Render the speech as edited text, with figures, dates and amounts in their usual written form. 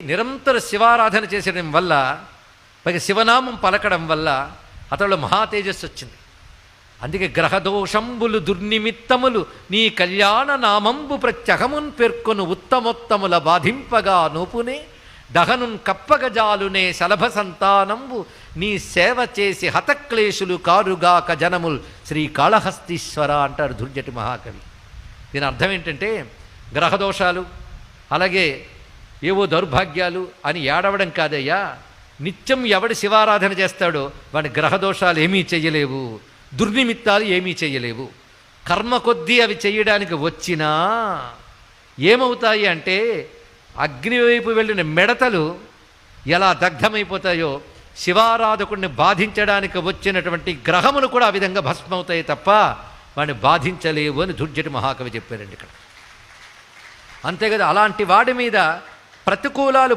నిరంతర శివారాధన చేసడం వల్ల, పైగా శివనామం పలకడం వల్ల అతడు మహా తేజస్సు వచ్చింది. అందుకే గ్రహదోషంబులు దుర్నిమిత్తములు నీ కళ్యాణ నామంబు ప్రత్యహమున్ పేర్కొను ఉత్తమోత్తముల బాధింపగా నోపునే దహనున్ కప్పగజాలునే శలభ సంతానంబు నీ సేవ చేసి హతక్లేశులు కారుగాక జనముల్ శ్రీకాళహస్తీశ్వర అంటారు దుర్జటి మహాకవి. దీని అర్థం ఏంటంటే గ్రహదోషాలు అలాగే ఏవో దౌర్భాగ్యాలు అని ఏడవడం కాదయ్యా, నిత్యం ఎవడి శివారాధన చేస్తాడో వాడి గ్రహదోషాలు ఏమీ చెయ్యలేవు, దుర్నిమిత్తాలు ఏమీ చెయ్యలేవు. కర్మ కొద్దీ అవి చెయ్యడానికి వచ్చినా ఏమవుతాయి అంటే అగ్ని వైపు వెళ్ళిన మిడతలు ఎలా దగ్ధమైపోతాయో శివారాధకుడిని బాధించడానికి వచ్చినటువంటి గ్రహములు కూడా ఆ విధంగా భస్మవుతాయి తప్ప వాడిని బాధించలేవు అని దుర్జటి మహాకవి చెప్పారండి ఇక్కడ. అంతే కదా, అలాంటి వాడి మీద ప్రతికూలాలు